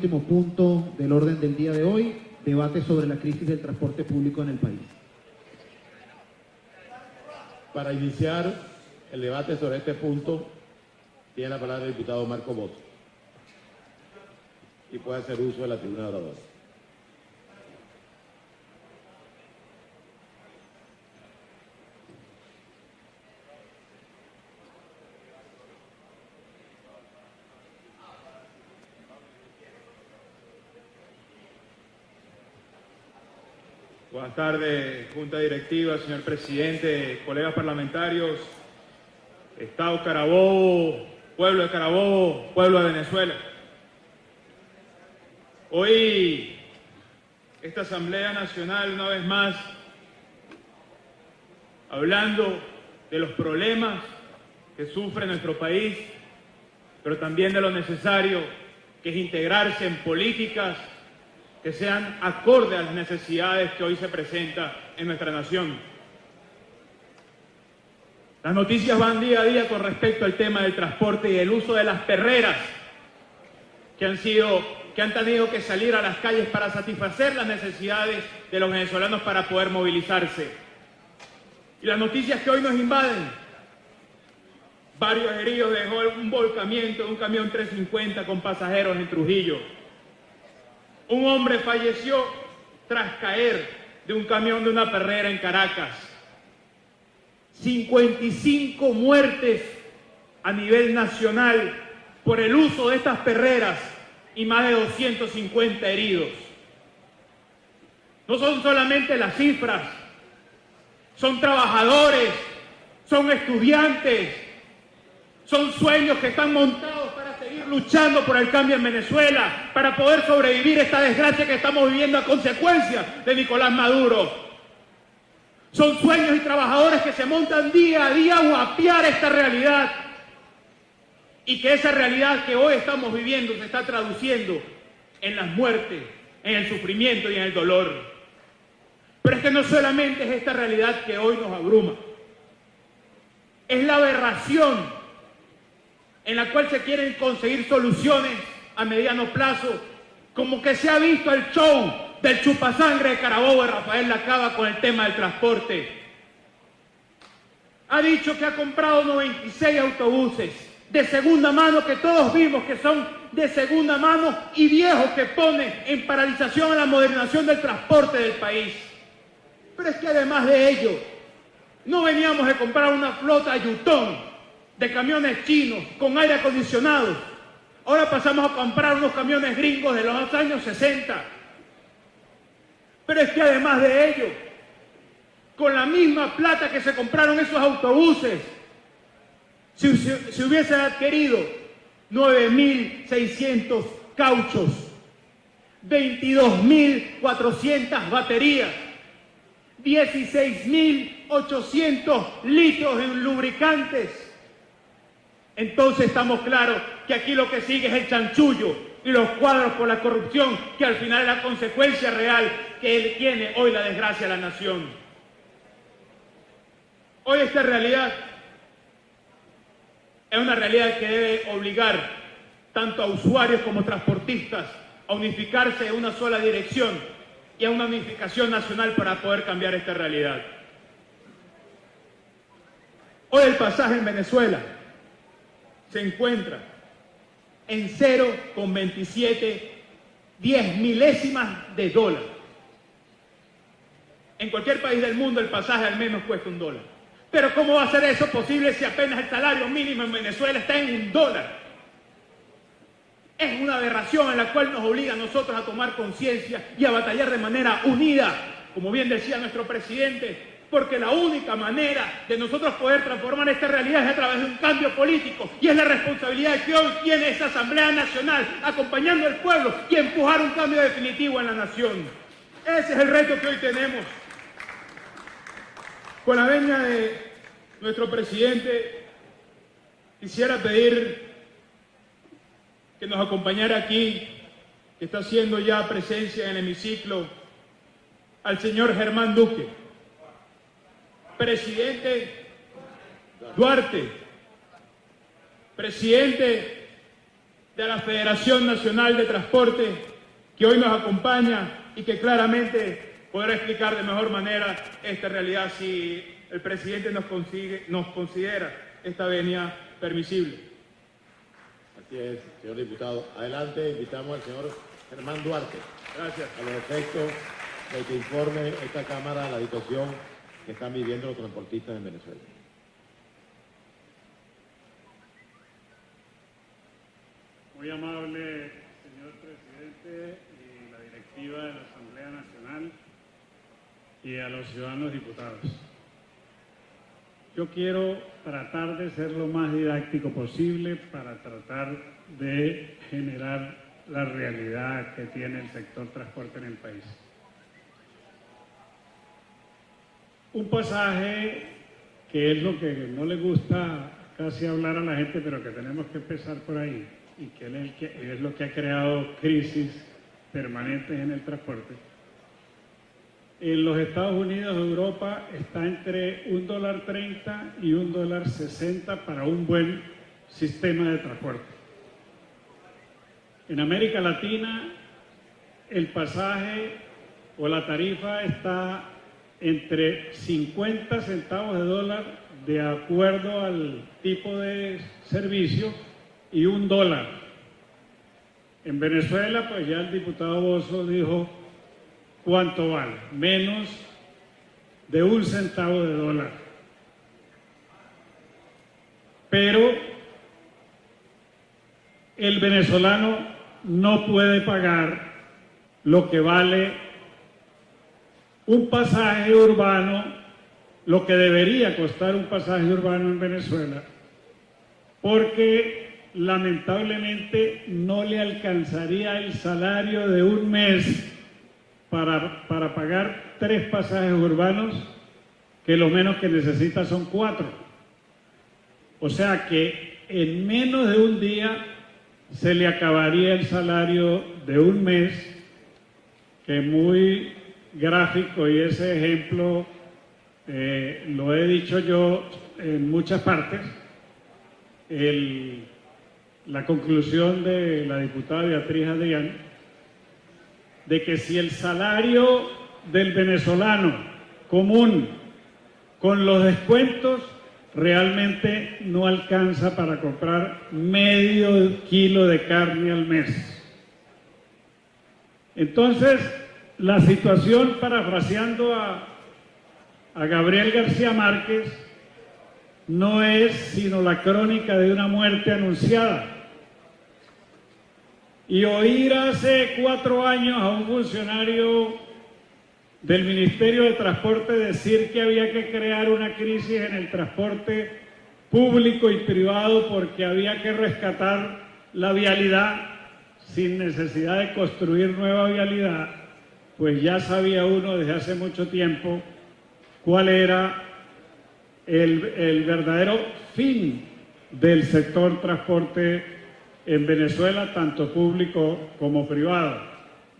Último punto del orden del día de hoy, debate sobre la crisis del transporte público en el país. Para iniciar el debate sobre este punto, tiene la palabra el diputado Marco Boto y puede hacer uso de la tribuna de oradores. Buenas tardes, Junta Directiva, señor Presidente, colegas parlamentarios, Estado Carabobo, pueblo de Carabobo, pueblo de Venezuela. Hoy, esta Asamblea Nacional, una vez más, hablando de los problemas que sufre nuestro país, pero también de lo necesario que es integrarse en políticas que sean acorde a las necesidades que hoy se presentan en nuestra nación. Las noticias van día a día con respecto al tema del transporte y el uso de las perreras que han tenido que salir a las calles para satisfacer las necesidades de los venezolanos para poder movilizarse. Y las noticias que hoy nos invaden. Varios heridos dejó un volcamiento de un camión 350 con pasajeros en Trujillo. Un hombre falleció tras caer de un camión de una perrera en Caracas. 55 muertes a nivel nacional por el uso de estas perreras y más de 250 heridos. No son solamente las cifras, son trabajadores, son estudiantes, son sueños que están montados para seguir luchando por el cambio en Venezuela, para poder sobrevivir esta desgracia que estamos viviendo a consecuencia de Nicolás Maduro. Son sueños y trabajadores que se montan día a día a guapiar esta realidad y que esa realidad que hoy estamos viviendo se está traduciendo en las muertes, en el sufrimiento y en el dolor. Pero es que no solamente es esta realidad que hoy nos abruma, es la aberración en la cual se quieren conseguir soluciones a mediano plazo, como que se ha visto el show del chupasangre de Carabobo de Rafael Lacaba con el tema del transporte. Ha dicho que ha comprado 96 autobuses de segunda mano, que todos vimos que son de segunda mano y viejos, que pone en paralización a la modernización del transporte del país. Pero es que además de ello, no veníamos de comprar una flota Yutón de camiones chinos con aire acondicionado. Ahora pasamos a comprar unos camiones gringos de los años 60. Pero es que además de ello, con la misma plata que se compraron esos autobuses, se hubiesen adquirido 9.600 cauchos, 22.400 baterías, 16.800 litros en lubricantes. Entonces estamos claros que aquí lo que sigue es el chanchullo y los cuadros por la corrupción, que al final es la consecuencia real que tiene hoy la desgracia de la nación. Hoy esta realidad es una realidad que debe obligar tanto a usuarios como transportistas a unificarse en una sola dirección y a una unificación nacional para poder cambiar esta realidad. Hoy el pasaje en Venezuela se encuentra en 0,27 10 de dólar. En cualquier país del mundo el pasaje al menos cuesta $1. Pero ¿cómo va a ser eso posible si apenas el salario mínimo en Venezuela está en $1? Es una aberración en la cual nos obliga a nosotros a tomar conciencia y a batallar de manera unida, como bien decía nuestro presidente, porque la única manera de nosotros poder transformar esta realidad es a través de un cambio político, y es la responsabilidad que hoy tiene esta Asamblea Nacional, acompañando al pueblo y empujar un cambio definitivo en la nación. Ese es el reto que hoy tenemos. Con la venia de nuestro presidente, quisiera pedir que nos acompañara aquí, que está haciendo ya presencia en el hemiciclo, al señor Germán Duque. Presidente Duarte, presidente de la Federación Nacional de Transporte, que hoy nos acompaña y que claramente podrá explicar de mejor manera esta realidad si el presidente nos considera esta venia permisible. Así es, señor diputado. Adelante, invitamos al señor Germán Duarte. Gracias. A los efectos de que informe esta Cámara la situación que están viviendo los transportistas en Venezuela. Muy amable señor presidente y la directiva de la Asamblea Nacional y a los ciudadanos diputados. Yo quiero tratar de ser lo más didáctico posible para tratar de generar la realidad que tiene el sector transporte en el país. Un pasaje que es lo que no le gusta casi hablar a la gente, pero que tenemos que empezar por ahí, y que es lo que ha creado crisis permanentes en el transporte. En los Estados Unidos de Europa está entre $1.30 y $1.60 para un buen sistema de transporte. En América Latina el pasaje o la tarifa está entre 50 centavos de dólar de acuerdo al tipo de servicio y $1. En Venezuela, pues ya el diputado Bozo dijo cuánto vale, menos de 1 centavo de dólar. Pero el venezolano no puede pagar lo que vale un pasaje urbano, lo que debería costar un pasaje urbano en Venezuela, porque lamentablemente no le alcanzaría el salario de un mes para pagar 3 pasajes urbanos, que lo menos que necesita son 4. O sea que en menos de un día se le acabaría el salario de un mes, que muy gráfico, y ese ejemplo lo he dicho yo en muchas partes. La conclusión de la diputada Beatriz Adrián, de que si el salario del venezolano común con los descuentos realmente no alcanza para comprar medio kilo de carne al mes. Entonces, la situación, parafraseando a Gabriel García Márquez, no es sino la crónica de una muerte anunciada. Y oír hace 4 años a un funcionario del Ministerio de Transporte decir que había que crear una crisis en el transporte público y privado porque había que rescatar la vialidad sin necesidad de construir nueva vialidad, pues ya sabía uno desde hace mucho tiempo cuál era el verdadero fin del sector transporte en Venezuela, tanto público como privado.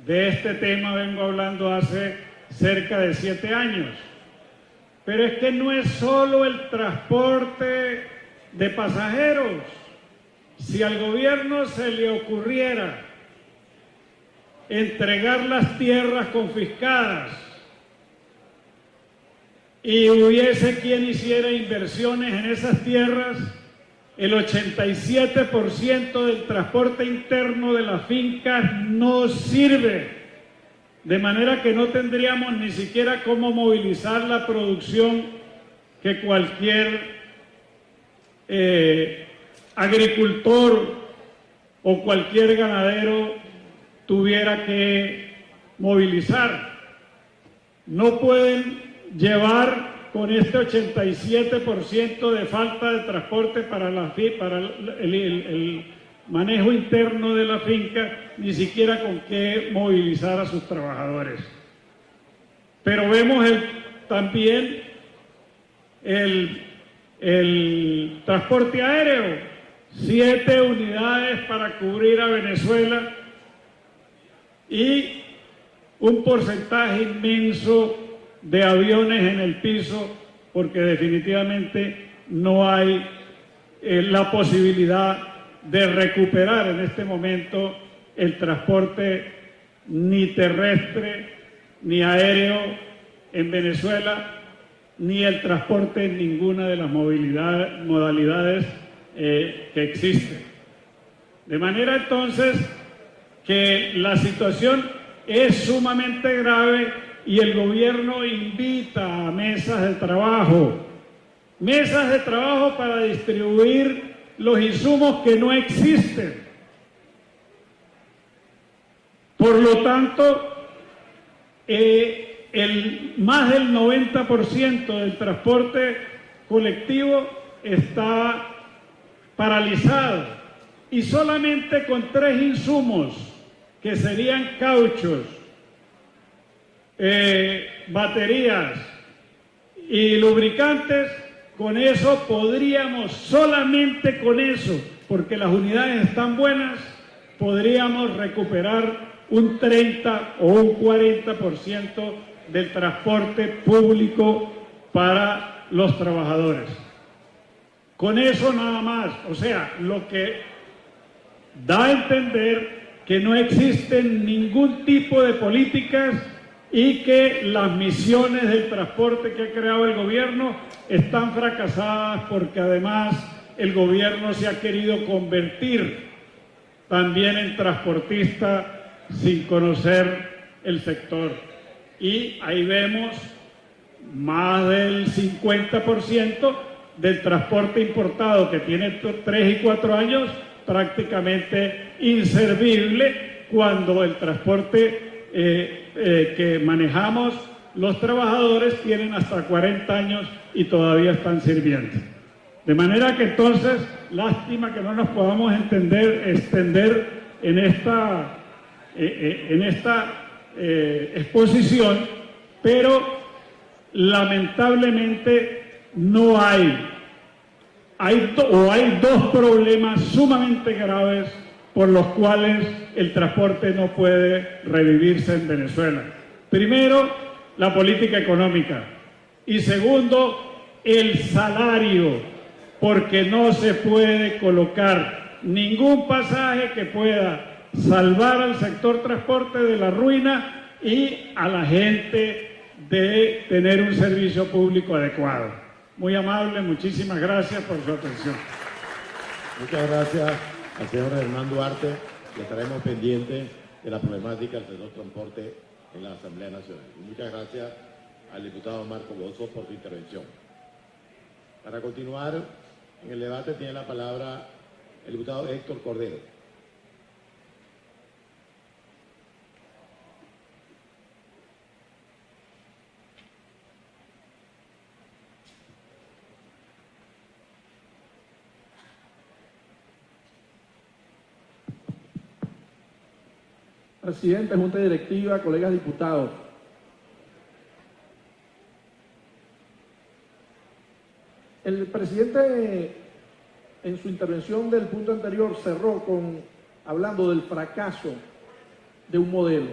De este tema vengo hablando hace cerca de 7 años. Pero es que no es solo el transporte de pasajeros. Si al gobierno se le ocurriera entregar las tierras confiscadas y hubiese quien hiciera inversiones en esas tierras, el 87% del transporte interno de las fincas no sirve, de manera que no tendríamos ni siquiera cómo movilizar la producción que cualquier agricultor o cualquier ganadero tuviera que movilizar. No pueden llevar con este 87% de falta de transporte para el manejo interno de la finca, ni siquiera con qué movilizar a sus trabajadores. Pero vemos también el transporte aéreo, 7 unidades para cubrir a Venezuela y un porcentaje inmenso de aviones en el piso, porque definitivamente no hay la posibilidad de recuperar en este momento el transporte ni terrestre ni aéreo en Venezuela, ni el transporte en ninguna de las modalidades que existen. De manera entonces que la situación es sumamente grave y el gobierno invita a mesas de trabajo para distribuir los insumos que no existen. Por lo tanto, más del 90% del transporte colectivo está paralizado y solamente con 3 insumos, que serían cauchos, baterías y lubricantes, con eso podríamos, solamente con eso, porque las unidades están buenas, podríamos recuperar un 30 o un 40% del transporte público para los trabajadores. Con eso nada más, o sea, lo que da a entender que no existen ningún tipo de políticas y que las misiones del transporte que ha creado el gobierno están fracasadas, porque además el gobierno se ha querido convertir también en transportista sin conocer el sector. Y ahí vemos más del 50% del transporte importado, que tiene 3 y 4 años, prácticamente inservible, cuando el transporte que manejamos los trabajadores tienen hasta 40 años y todavía están sirviendo. De manera que entonces, lástima que no nos podamos extender en esta exposición, pero lamentablemente no hay 2 problemas sumamente graves por los cuales el transporte no puede revivirse en Venezuela. Primero, la política económica, y segundo, el salario, porque no se puede colocar ningún pasaje que pueda salvar al sector transporte de la ruina y a la gente de tener un servicio público adecuado. Muy amable, muchísimas gracias por su atención. Muchas gracias al señor Germán Duarte, y estaremos pendientes de la problemática del sector transporte en la Asamblea Nacional. Y muchas gracias al diputado Marco Bozo por su intervención. Para continuar en el debate tiene la palabra el diputado Héctor Cordero. Presidente, Junta Directiva, colegas diputados. El presidente, en su intervención del punto anterior, cerró hablando del fracaso de un modelo.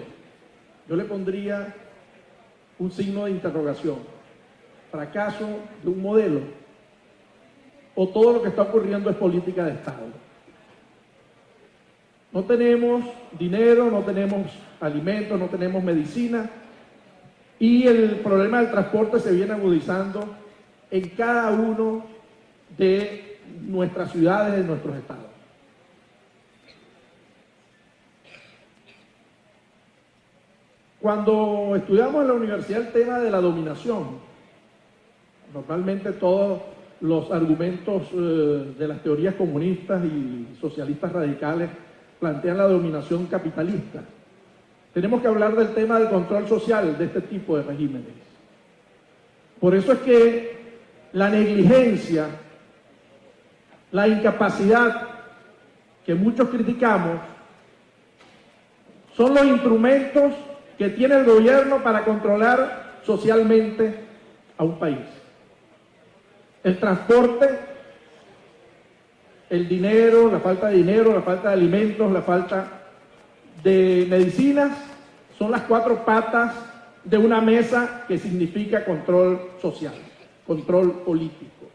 Yo le pondría un signo de interrogación. ¿Fracaso de un modelo? ¿O todo lo que está ocurriendo es política de Estado? No tenemos dinero, no tenemos alimentos, no tenemos medicina, y el problema del transporte se viene agudizando en cada uno de nuestras ciudades, de nuestros estados. Cuando estudiamos en la universidad el tema de la dominación, normalmente todos los argumentos de las teorías comunistas y socialistas radicales plantean la dominación capitalista. Tenemos que hablar del tema del control social de este tipo de regímenes. Por eso es que la negligencia, la incapacidad que muchos criticamos, son los instrumentos que tiene el gobierno para controlar socialmente a un país. El transporte, el dinero, la falta de dinero, la falta de alimentos, la falta de medicinas, son las 4 patas de una mesa que significa control social, control político.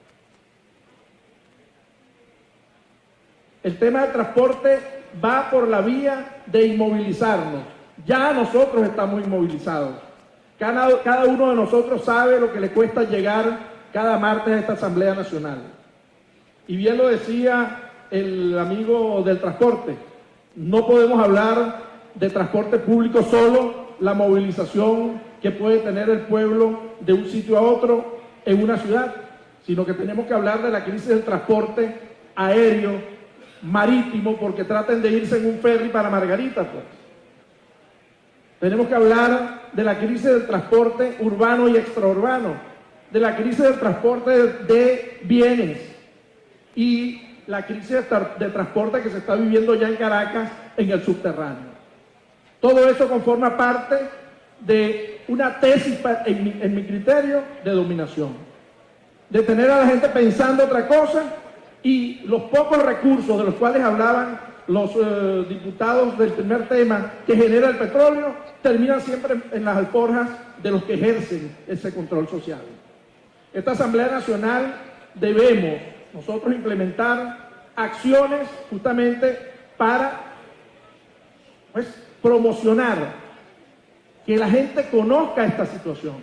El tema del transporte va por la vía de inmovilizarnos. Ya nosotros estamos inmovilizados. Cada uno de nosotros sabe lo que le cuesta llegar cada martes a esta Asamblea Nacional. Y bien lo decía el amigo del transporte, no podemos hablar de transporte público solo, la movilización que puede tener el pueblo de un sitio a otro en una ciudad, sino que tenemos que hablar de la crisis del transporte aéreo, marítimo, porque traten de irse en un ferry para Margarita, pues. Tenemos que hablar de la crisis del transporte urbano y extraurbano, de la crisis del transporte de bienes y la crisis de transporte que se está viviendo ya en Caracas en el subterráneo. Todo eso conforma parte de una tesis, en mi criterio, de dominación. De tener a la gente pensando otra cosa y los pocos recursos de los cuales hablaban los diputados del primer tema que genera el petróleo, terminan siempre en las alforjas de los que ejercen ese control social. Esta Asamblea Nacional debemos nosotros implementar acciones justamente para promocionar que la gente conozca esta situación,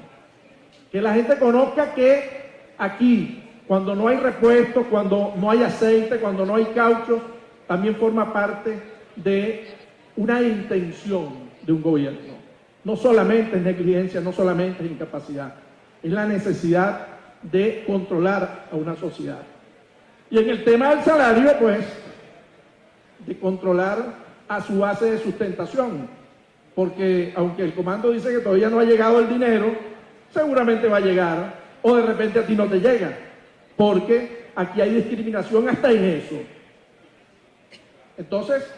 que la gente conozca que aquí, cuando no hay repuestos, cuando no hay aceite, cuando no hay cauchos, también forma parte de una intención de un gobierno. No solamente es negligencia, no solamente es incapacidad, es la necesidad de controlar a una sociedad. Y en el tema del salario, pues, de controlar a su base de sustentación, porque aunque el comando dice que todavía no ha llegado el dinero, seguramente va a llegar, o de repente a ti no te llega, porque aquí hay discriminación hasta en eso. Entonces,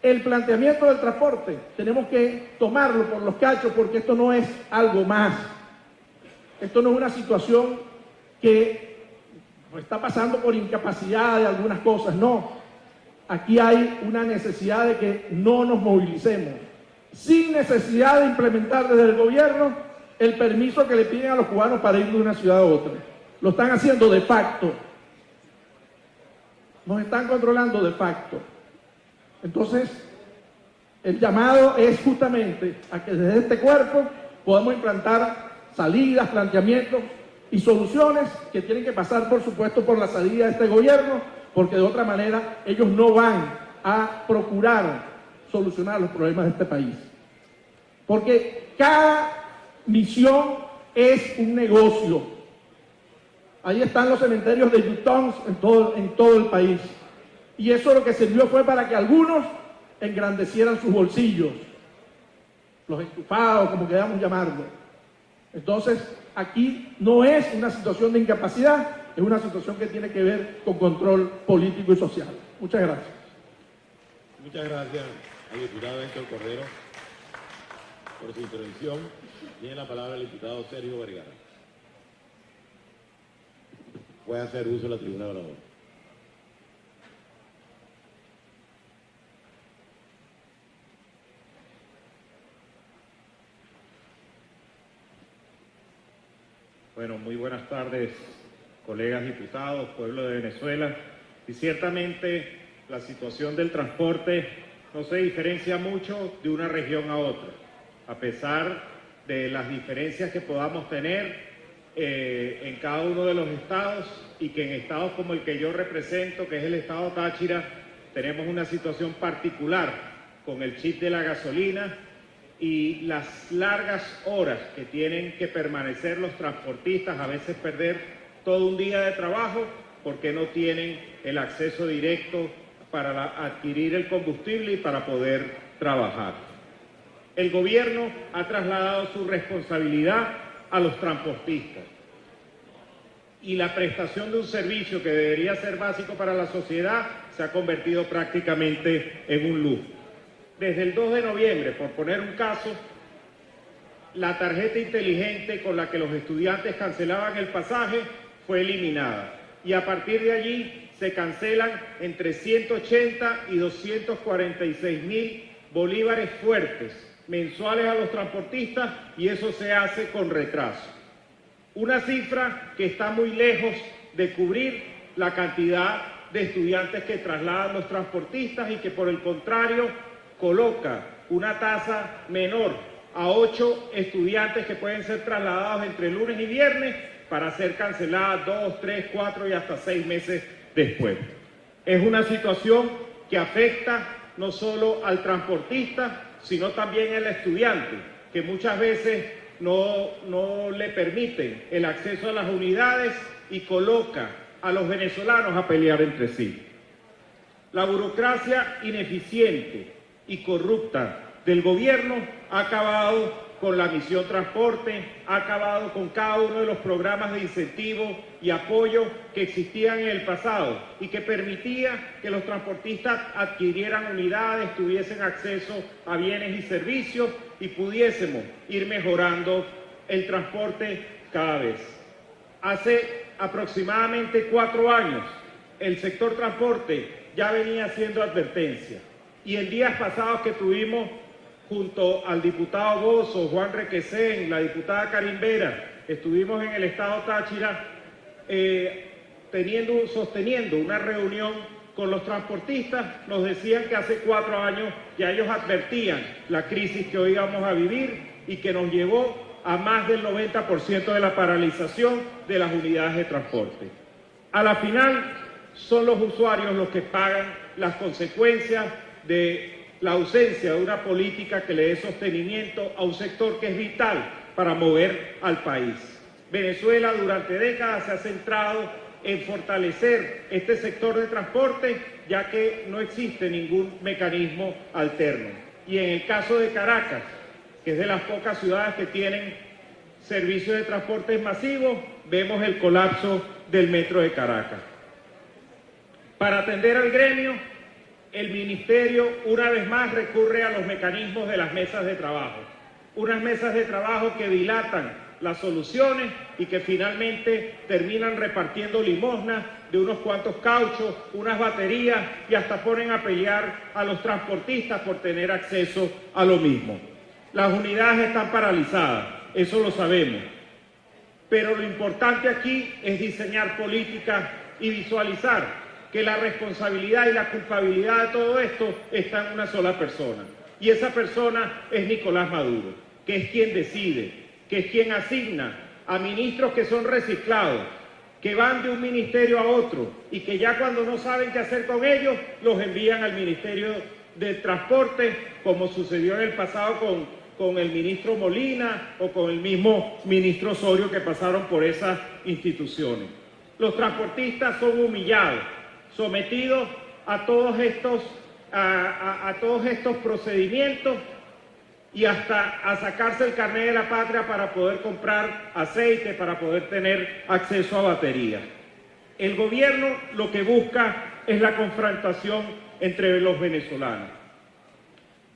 el planteamiento del transporte, tenemos que tomarlo por los cachos, porque esto no es algo más. Esto no es una situación que está pasando por incapacidad de algunas cosas, no. Aquí hay una necesidad de que no nos movilicemos, sin necesidad de implementar desde el gobierno el permiso que le piden a los cubanos para ir de una ciudad a otra. Lo están haciendo de facto. Nos están controlando de facto. Entonces, el llamado es justamente a que desde este cuerpo podamos implantar salidas, planteamientos y soluciones que tienen que pasar, por supuesto, por la salida de este gobierno, porque de otra manera ellos no van a procurar solucionar los problemas de este país. Porque cada misión es un negocio. Ahí están los cementerios de Yutons en todo el país. Y eso lo que sirvió fue para que algunos engrandecieran sus bolsillos, los enchufados, como queramos llamarlo. Entonces, aquí no es una situación de incapacidad, es una situación que tiene que ver con control político y social. Muchas gracias. Muchas gracias al diputado Héctor Cordero por su intervención. Tiene la palabra el diputado Sergio Vergara. Puede hacer uso de la tribuna de orador. Bueno, muy buenas tardes, colegas diputados, pueblo de Venezuela. Y ciertamente la situación del transporte no se diferencia mucho de una región a otra, a pesar de las diferencias que podamos tener en cada uno de los estados, y que en estados como el que yo represento, que es el estado Táchira, tenemos una situación particular con el chip de la gasolina y las largas horas que tienen que permanecer los transportistas, a veces perder todo un día de trabajo porque no tienen el acceso directo para adquirir el combustible y para poder trabajar. El gobierno ha trasladado su responsabilidad a los transportistas y la prestación de un servicio que debería ser básico para la sociedad se ha convertido prácticamente en un lujo. Desde el 2 de noviembre, por poner un caso, la tarjeta inteligente con la que los estudiantes cancelaban el pasaje fue eliminada, y a partir de allí se cancelan entre 180 y 246.000 bolívares fuertes mensuales a los transportistas, y eso se hace con retraso. Una cifra que está muy lejos de cubrir la cantidad de estudiantes que trasladan los transportistas y que por el contrario coloca una tasa menor a 8 estudiantes que pueden ser trasladados entre lunes y viernes para ser canceladas 2, 3, 4 y hasta 6 meses después. Es una situación que afecta no solo al transportista, sino también al estudiante, que muchas veces no le permiten el acceso a las unidades y coloca a los venezolanos a pelear entre sí. La burocracia ineficiente y corrupta del gobierno ha acabado con la Misión Transporte, ha acabado con cada uno de los programas de incentivo y apoyo que existían en el pasado y que permitía que los transportistas adquirieran unidades, tuviesen acceso a bienes y servicios y pudiésemos ir mejorando el transporte cada vez. Hace aproximadamente 4 años el sector transporte ya venía haciendo advertencia y en días pasados que tuvimos junto al diputado Bozo, Juan Requesén, la diputada Karin Vera, estuvimos en el estado Táchira sosteniendo una reunión con los transportistas. Nos decían que hace 4 años ya ellos advertían la crisis que hoy vamos a vivir y que nos llevó a más del 90% de la paralización de las unidades de transporte. A la final son los usuarios los que pagan las consecuencias de la ausencia de una política que le dé sostenimiento a un sector que es vital para mover al país. Venezuela durante décadas se ha centrado en fortalecer este sector de transporte, ya que no existe ningún mecanismo alterno. Y en el caso de Caracas, que es de las pocas ciudades que tienen servicios de transporte masivos, vemos el colapso del metro de Caracas. Para atender al gremio, el Ministerio una vez más recurre a los mecanismos de las mesas de trabajo. Unas mesas de trabajo que dilatan las soluciones y que finalmente terminan repartiendo limosnas de unos cuantos cauchos, unas baterías y hasta ponen a pelear a los transportistas por tener acceso a lo mismo. Las unidades están paralizadas, eso lo sabemos. Pero lo importante aquí es diseñar políticas y visualizar que la responsabilidad y la culpabilidad de todo esto está en una sola persona. Y esa persona es Nicolás Maduro, que es quien decide, que es quien asigna a ministros que son reciclados, que van de un ministerio a otro y que ya cuando no saben qué hacer con ellos, los envían al Ministerio del Transporte, como sucedió en el pasado con el ministro Molina o con el mismo ministro Osorio, que pasaron por esas instituciones. Los transportistas son humillados, sometidos a todos estos procedimientos y hasta a sacarse el carnet de la patria para poder comprar aceite, para poder tener acceso a baterías. El gobierno lo que busca es la confrontación entre los venezolanos.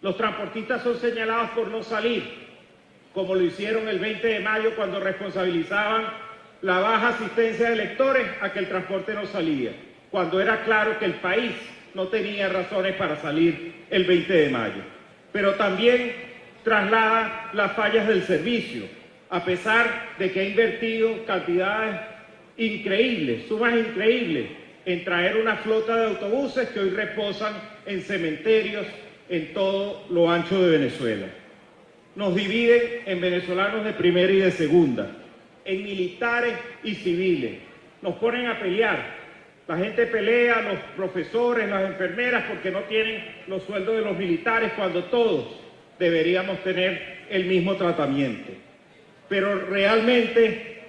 Los transportistas son señalados por no salir, como lo hicieron el 20 de mayo cuando responsabilizaban la baja asistencia de electores a que el transporte no salía, cuando era claro que el país no tenía razones para salir el 20 de mayo. Pero también traslada las fallas del servicio, a pesar de que ha invertido cantidades increíbles, sumas increíbles, en traer una flota de autobuses que hoy reposan en cementerios en todo lo ancho de Venezuela. Nos dividen en venezolanos de primera y de segunda, en militares y civiles. Nos ponen a pelear. La gente pelea, los profesores, las enfermeras, porque no tienen los sueldos de los militares, cuando todos deberíamos tener el mismo tratamiento. Pero realmente,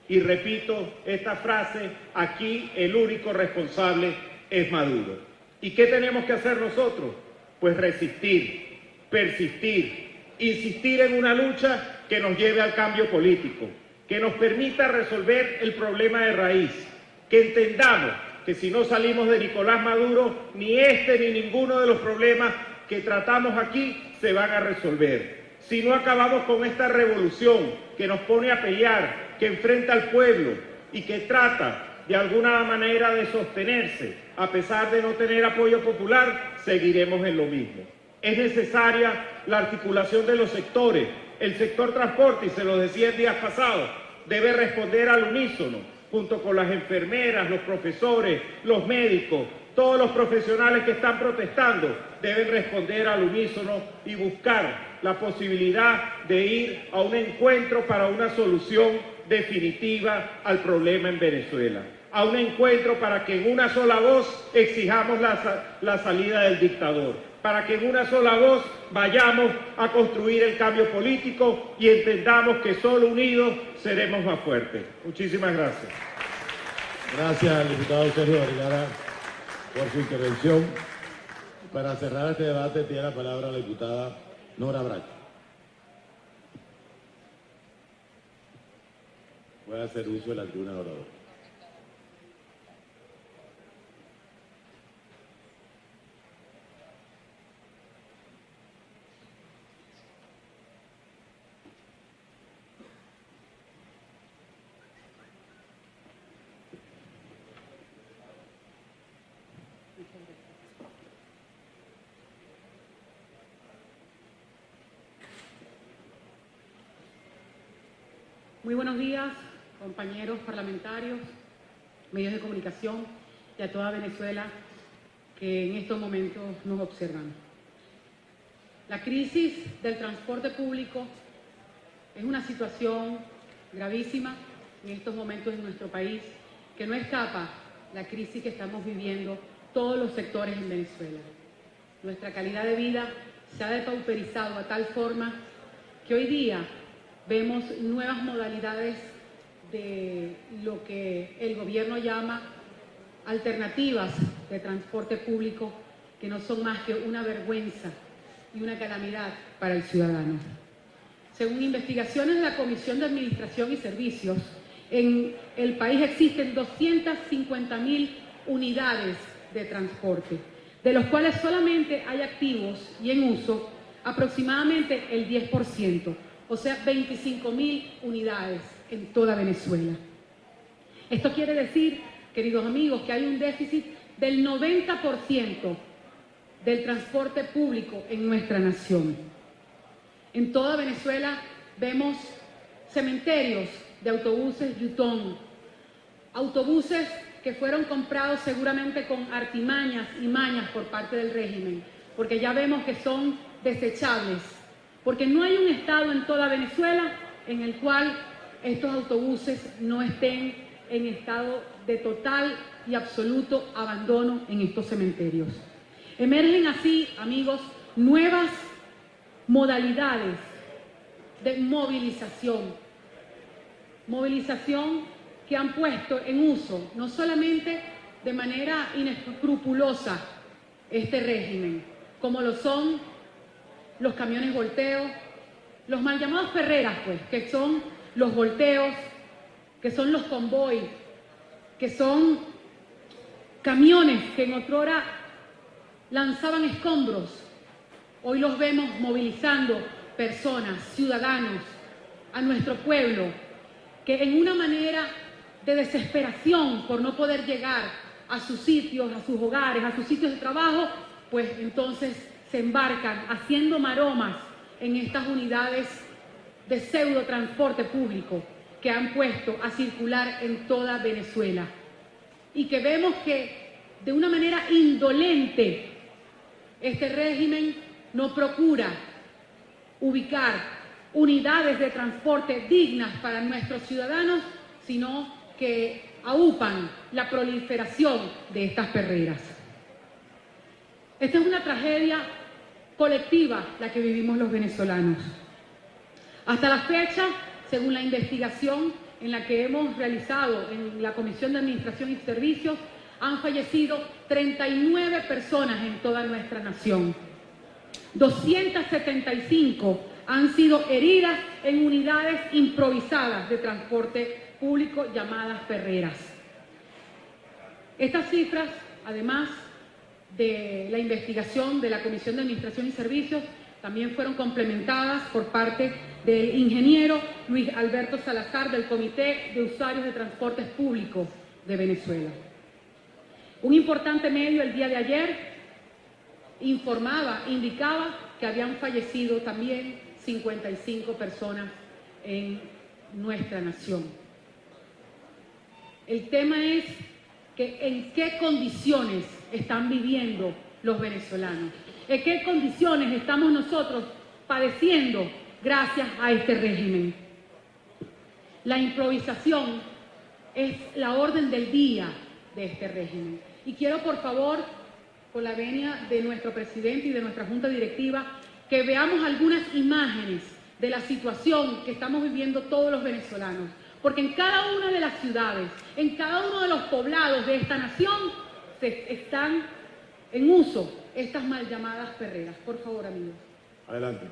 y repito esta frase, aquí el único responsable es Maduro. ¿Y qué tenemos que hacer nosotros? Pues resistir, persistir, insistir en una lucha que nos lleve al cambio político, que nos permita resolver el problema de raíz, que entendamos que si no salimos de Nicolás Maduro, ni este ni ninguno de los problemas que tratamos aquí se van a resolver. Si no acabamos con esta revolución que nos pone a pelear, que enfrenta al pueblo y que trata de alguna manera de sostenerse, a pesar de no tener apoyo popular, seguiremos en lo mismo. Es necesaria la articulación de los sectores. El sector transporte, y se lo decía en días pasados, debe responder al unísono junto con las enfermeras, los profesores, los médicos, todos los profesionales que están protestando, deben responder al unísono y buscar la posibilidad de ir a un encuentro para una solución definitiva al problema en Venezuela. A un encuentro para que en una sola voz exijamos la salida del dictador, para que en una sola voz vayamos a construir el cambio político y entendamos que solo unidos seremos más fuertes. Muchísimas gracias. Gracias al diputado Sergio Vergara por su intervención. Para cerrar este debate tiene la palabra la diputada Nora Bracho. Voy a hacer uso de la tribuna de orador. Muy buenos días, compañeros parlamentarios, medios de comunicación y a toda Venezuela que en estos momentos nos observan. La crisis del transporte público es una situación gravísima en estos momentos en nuestro país que no escapa la crisis que estamos viviendo todos los sectores en Venezuela. Nuestra calidad de vida se ha depauperizado a tal forma que hoy día vemos nuevas modalidades de lo que el gobierno llama alternativas de transporte público que no son más que una vergüenza y una calamidad para el ciudadano. Según investigaciones de la Comisión de Administración y Servicios, en el país existen 250.000 unidades de transporte, de los cuales solamente hay activos y en uso aproximadamente el 10%. O sea, 25.000 unidades en toda Venezuela. Esto quiere decir, queridos amigos, que hay un déficit del 90% del transporte público en nuestra nación. En toda Venezuela vemos cementerios de autobuses Yutón, autobuses que fueron comprados seguramente con artimañas y mañas por parte del régimen, porque ya vemos que son desechables. Porque no hay un estado en toda Venezuela en el cual estos autobuses no estén en estado de total y absoluto abandono en estos cementerios. Emergen así, amigos, nuevas modalidades de movilización. Movilización que han puesto en uso, no solamente de manera inescrupulosa, este régimen, como lo son los camiones volteos, los mal llamados perreras, pues, que son los volteos, que son los convoy, que son camiones que en otrora lanzaban escombros. Hoy los vemos movilizando personas, ciudadanos, a nuestro pueblo, que en una manera de desesperación por no poder llegar a sus sitios, a sus hogares, a sus sitios de trabajo, pues entonces se embarcan haciendo maromas en estas unidades de pseudo transporte público que han puesto a circular en toda Venezuela y que vemos que de una manera indolente este régimen no procura ubicar unidades de transporte dignas para nuestros ciudadanos, sino que aupan la proliferación de estas perreras. Esta es una tragedia colectiva la que vivimos los venezolanos. Hasta la fecha, según la investigación en la que hemos realizado en la Comisión de Administración y Servicios, han fallecido 39 personas en toda nuestra nación. 275 han sido heridas en unidades improvisadas de transporte público llamadas perreras. Estas cifras, además de la investigación de la Comisión de Administración y Servicios, también fueron complementadas por parte del ingeniero Luis Alberto Salazar del Comité de Usuarios de Transportes Públicos de Venezuela. Un importante medio el día de ayer indicaba que habían fallecido también 55 personas en nuestra nación. El tema es que en qué condiciones están viviendo los venezolanos, en qué condiciones estamos nosotros padeciendo gracias a este régimen. La improvisación es la orden del día de este régimen. Y quiero, por favor, con la venia de nuestro presidente y de nuestra junta directiva, que veamos algunas imágenes de la situación que estamos viviendo todos los venezolanos. Porque en cada una de las ciudades, en cada uno de los poblados de esta nación, están en uso estas mal llamadas perreras. Por favor, amigos. Adelante.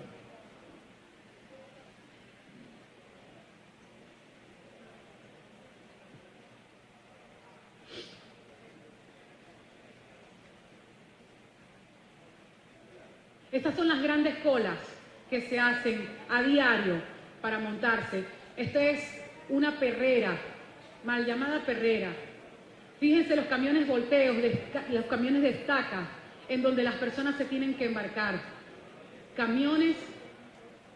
Estas son las grandes colas que se hacen a diario para montarse. Esta es una perrera, mal llamada perrera. Fíjense los camiones volteos, los camiones de estaca, en donde las personas se tienen que embarcar. Camiones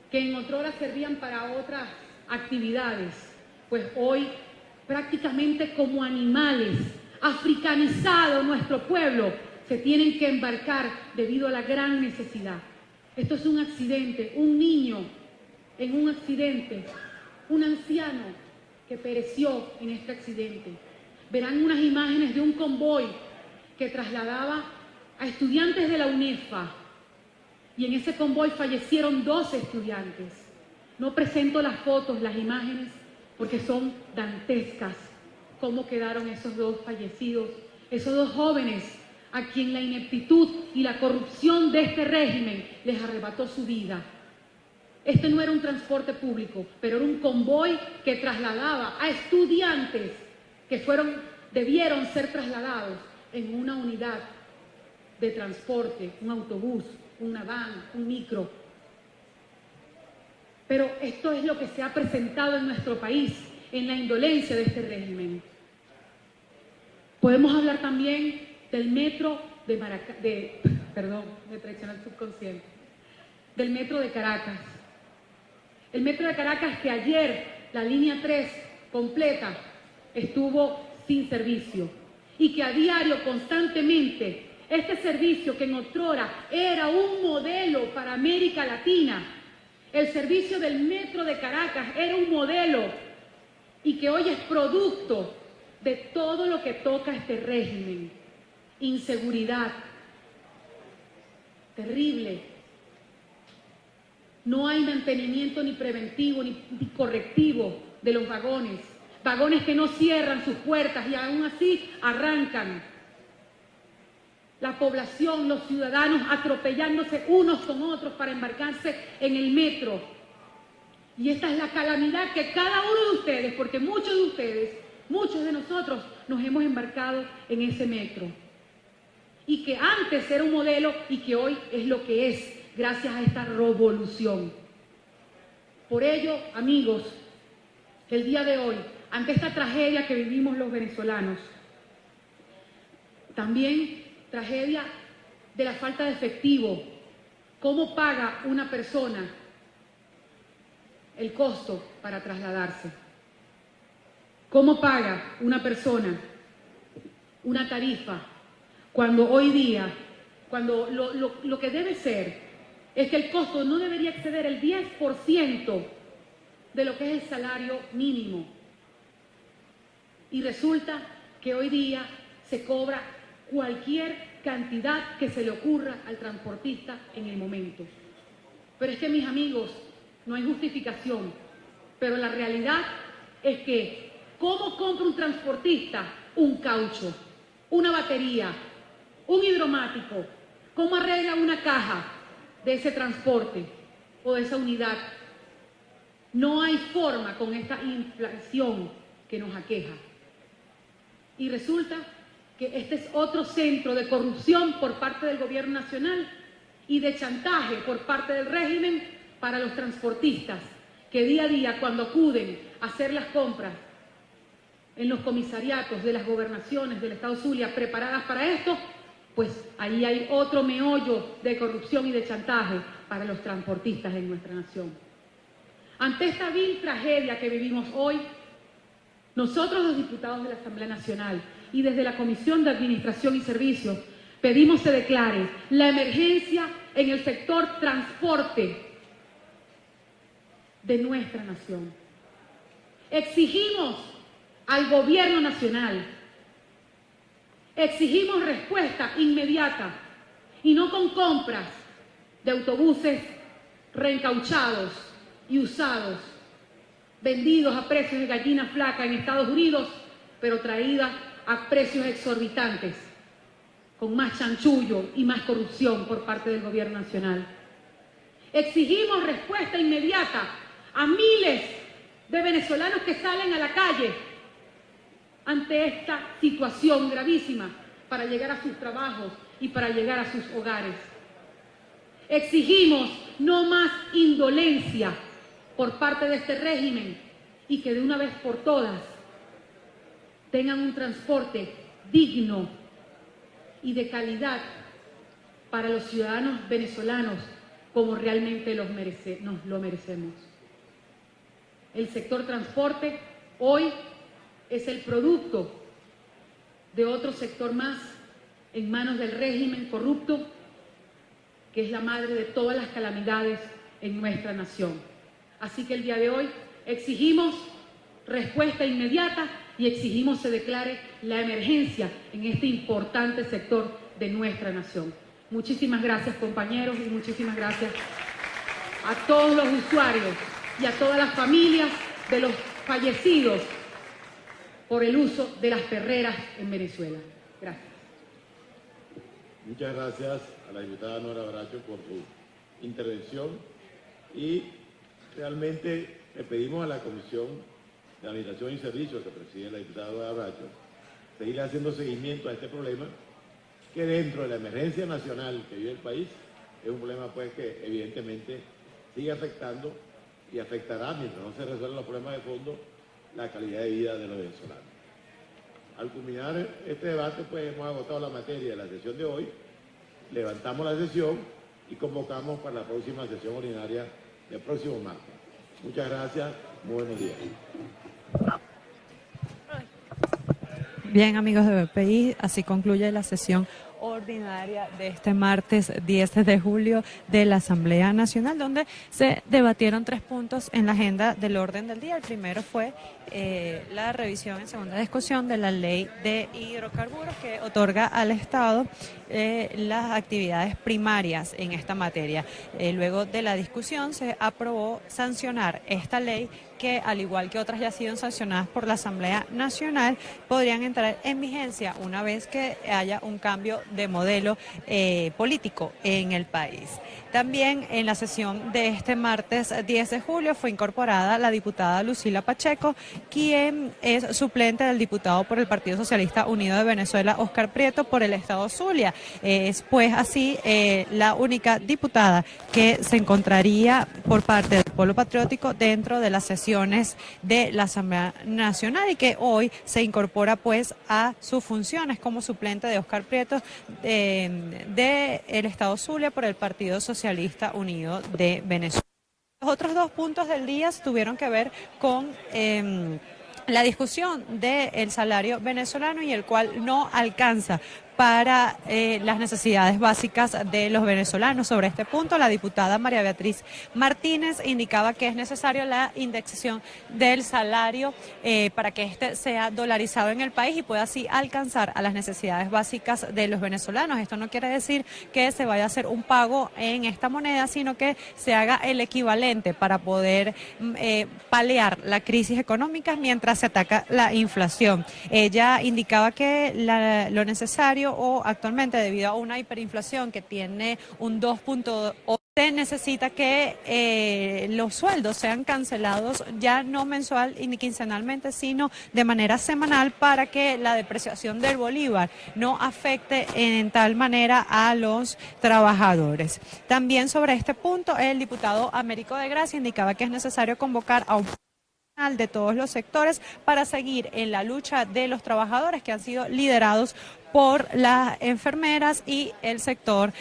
que en otrora servían para otras actividades, pues hoy prácticamente como animales, africanizado nuestro pueblo, se tienen que embarcar debido a la gran necesidad. Esto es un accidente, un niño en un accidente, un anciano que pereció en este accidente. Verán unas imágenes de un convoy que trasladaba a estudiantes de la UNEFA y en ese convoy fallecieron 12 estudiantes. No presento las fotos, las imágenes, porque son dantescas cómo quedaron esos 2 fallecidos, esos 2 jóvenes a quien la ineptitud y la corrupción de este régimen les arrebató su vida. Este no era un transporte público, pero era un convoy que trasladaba a estudiantes que debieron ser trasladados en una unidad de transporte, un autobús, una van, un micro. Pero esto es lo que se ha presentado en nuestro país, en la indolencia de este régimen. Podemos hablar también del metro de del metro de Caracas. El metro de Caracas que ayer la línea 3 completa estuvo sin servicio y que a diario constantemente este servicio que en otrora era un modelo para América Latina, el servicio del metro de Caracas era un modelo y que hoy es producto de todo lo que toca este régimen. Inseguridad terrible, no hay mantenimiento ni preventivo ni correctivo de los vagones, vagones que no cierran sus puertas y aún así arrancan. La población, los ciudadanos atropellándose unos con otros para embarcarse en el metro. Y esta es la calamidad que cada uno de ustedes, porque muchos de ustedes, muchos de nosotros nos hemos embarcado en ese metro. Y que antes era un modelo y que hoy es lo que es, gracias a esta revolución. Por ello, amigos, el día de hoy, ante esta tragedia que vivimos los venezolanos, también tragedia de la falta de efectivo, ¿cómo paga una persona el costo para trasladarse? ¿Cómo paga una persona una tarifa cuando hoy día, cuando lo que debe ser es que el costo no debería exceder el 10% de lo que es el salario mínimo? Y resulta que hoy día se cobra cualquier cantidad que se le ocurra al transportista en el momento. Pero es que, mis amigos, no hay justificación, pero la realidad es que ¿cómo compra un transportista un caucho, una batería, un hidromático? ¿Cómo arregla una caja de ese transporte o de esa unidad? No hay forma con esta inflación que nos aqueja. Y resulta que este es otro centro de corrupción por parte del gobierno nacional y de chantaje por parte del régimen para los transportistas, que día a día, cuando acuden a hacer las compras en los comisariatos de las gobernaciones del Estado Zulia preparadas para esto, pues ahí hay otro meollo de corrupción y de chantaje para los transportistas en nuestra nación. Ante esta vil tragedia que vivimos hoy, Nosotros, los diputados de la Asamblea Nacional y desde la Comisión de Administración y Servicios, pedimos se declare la emergencia en el sector transporte de nuestra nación. Exigimos al Gobierno Nacional, exigimos respuesta inmediata y no con compras de autobuses reencauchados y usados, vendidos a precios de gallina flaca en Estados Unidos, pero traídas a precios exorbitantes, con más chanchullo y más corrupción por parte del Gobierno Nacional. Exigimos respuesta inmediata a miles de venezolanos que salen a la calle ante esta situación gravísima para llegar a sus trabajos y para llegar a sus hogares. Exigimos no más indolencia por parte de este régimen y que de una vez por todas tengan un transporte digno y de calidad para los ciudadanos venezolanos como realmente nos lo merecemos. El sector transporte hoy es el producto de otro sector más en manos del régimen corrupto, que es la madre de todas las calamidades en nuestra nación. Así que el día de hoy exigimos respuesta inmediata y exigimos se declare la emergencia en este importante sector de nuestra nación. Muchísimas gracias, compañeros, y muchísimas gracias a todos los usuarios y a todas las familias de los fallecidos por el uso de las perreras en Venezuela. Gracias. Muchas gracias a la diputada Nora Bracho por su intervención y realmente le pedimos a la Comisión de Administración y Servicios que preside la diputada Nora Bracho seguir haciendo seguimiento a este problema que dentro de la emergencia nacional que vive el país es un problema pues que evidentemente sigue afectando y afectará mientras no se resuelvan los problemas de fondo la calidad de vida de los venezolanos. Al culminar este debate, pues hemos agotado la materia de la sesión de hoy, levantamos la sesión y convocamos para la próxima sesión ordinaria del próximo martes. Muchas gracias, muy buenos días. Bien, amigos de BPI, así concluye la sesión ordinaria de este martes 10 de julio de la Asamblea Nacional, donde se debatieron 3 puntos en la agenda del orden del día. El primero fue la revisión en segunda discusión de la ley de hidrocarburos que otorga al Estado las actividades primarias en esta materia. Luego de la discusión se aprobó sancionar esta ley que, al igual que otras ya sido sancionadas por la Asamblea Nacional, podrían entrar en vigencia una vez que haya un cambio de modelo político en el país. También en la sesión de este martes 10 de julio fue incorporada la diputada Lucila Pacheco, quien es suplente del diputado por el Partido Socialista Unido de Venezuela, Óscar Prieto, por el Estado Zulia. Es pues así la única diputada que se encontraría por parte del Polo Patriótico dentro de las sesiones de la Asamblea Nacional y que hoy se incorpora pues a sus funciones como suplente de Óscar Prieto de el Estado Zulia por el Partido Socialista Unido de Venezuela. Los otros 2 puntos del día tuvieron que ver con la discusión del salario venezolano y el cual no alcanza para las necesidades básicas de los venezolanos. Sobre este punto, la diputada María Beatriz Martínez indicaba que es necesaria la indexación del salario para que éste sea dolarizado en el país y pueda así alcanzar a las necesidades básicas de los venezolanos. Esto no quiere decir que se vaya a hacer un pago en esta moneda, sino que se haga el equivalente para poder paliar la crisis económica mientras se ataca la inflación. Ella indicaba que lo necesario o actualmente debido a una hiperinflación que tiene un 2.8, se necesita que los sueldos sean cancelados ya no mensual ni quincenalmente, sino de manera semanal para que la depreciación del bolívar no afecte en tal manera a los trabajadores. También sobre este punto, el diputado Américo de Gracia indicaba que es necesario convocar a un de todos los sectores para seguir en la lucha de los trabajadores que han sido liderados por las enfermeras y el sector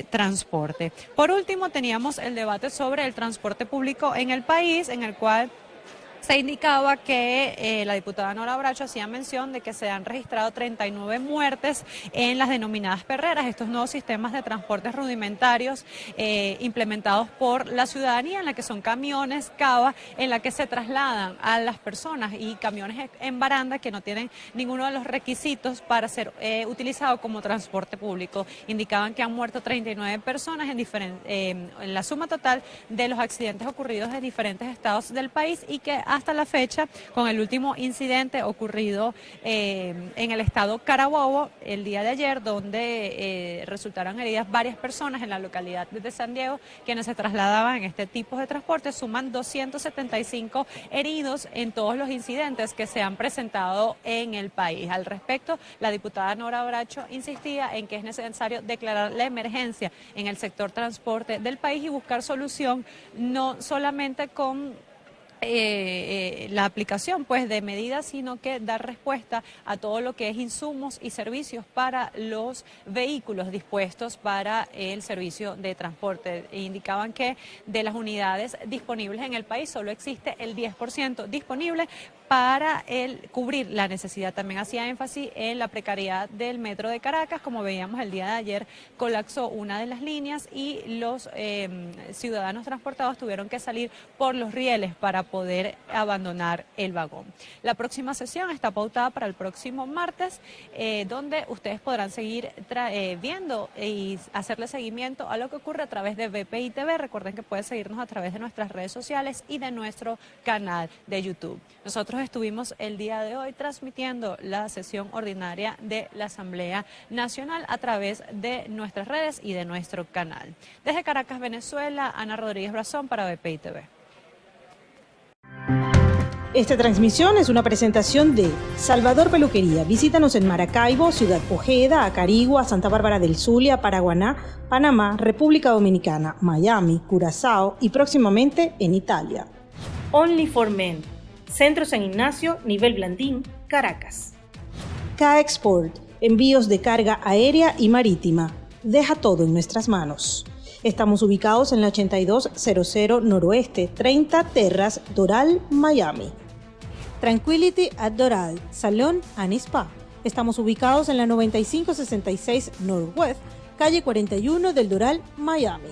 transporte. Por último, teníamos el debate sobre el transporte público en el país, en el cual Se indicaba que la diputada Nora Bracho hacía mención de que se han registrado 39 muertes en las denominadas perreras, estos nuevos sistemas de transportes rudimentarios implementados por la ciudadanía, en la que son camiones cava, en la que se trasladan a las personas, y camiones en baranda que no tienen ninguno de los requisitos para ser utilizado como transporte público. Indicaban que han muerto 39 personas en la suma total de los accidentes ocurridos en diferentes estados del país, y que hasta la fecha, con el último incidente ocurrido en el estado Carabobo el día de ayer, donde resultaron heridas varias personas en la localidad de San Diego, quienes se trasladaban en este tipo de transporte, suman 275 heridos en todos los incidentes que se han presentado en el país. Al respecto, la diputada Nora Bracho insistía en que es necesario declarar la emergencia en el sector transporte del país y buscar solución no solamente con la aplicación pues de medidas, sino que dar respuesta a todo lo que es insumos y servicios para los vehículos dispuestos para el servicio de transporte. Indicaban que de las unidades disponibles en el país solo existe el 10% disponible para cubrir la necesidad. También hacía énfasis en la precariedad del metro de Caracas. Como veíamos el día de ayer, colapsó una de las líneas y los ciudadanos transportados tuvieron que salir por los rieles para poder abandonar el vagón. La próxima sesión está pautada para el próximo martes, donde ustedes podrán seguir viendo y hacerle seguimiento a lo que ocurre a través de BPI TV. Recuerden que pueden seguirnos a través de nuestras redes sociales y de nuestro canal de YouTube. Nosotros estuvimos el día de hoy transmitiendo la sesión ordinaria de la Asamblea Nacional a través de nuestras redes y de nuestro canal. Desde Caracas, Venezuela, Ana Rodríguez Brazón para BPI TV. Esta transmisión es una presentación de Salvador Peluquería. Visítanos en Maracaibo, Ciudad Ojeda, Acarigua, Santa Bárbara del Zulia, Paraguaná, Panamá, República Dominicana, Miami, Curazao y próximamente en Italia. Only for Men. Centro San Ignacio, nivel Blandín, Caracas. K-Export. Envíos de carga aérea y marítima. Deja todo en nuestras manos. Estamos ubicados en la 8200 Noroeste, 30 Terras, Doral, Miami. Tranquility at Doral, Salón and Spa. Estamos ubicados en la 9566 Northwest, calle 41 del Doral, Miami.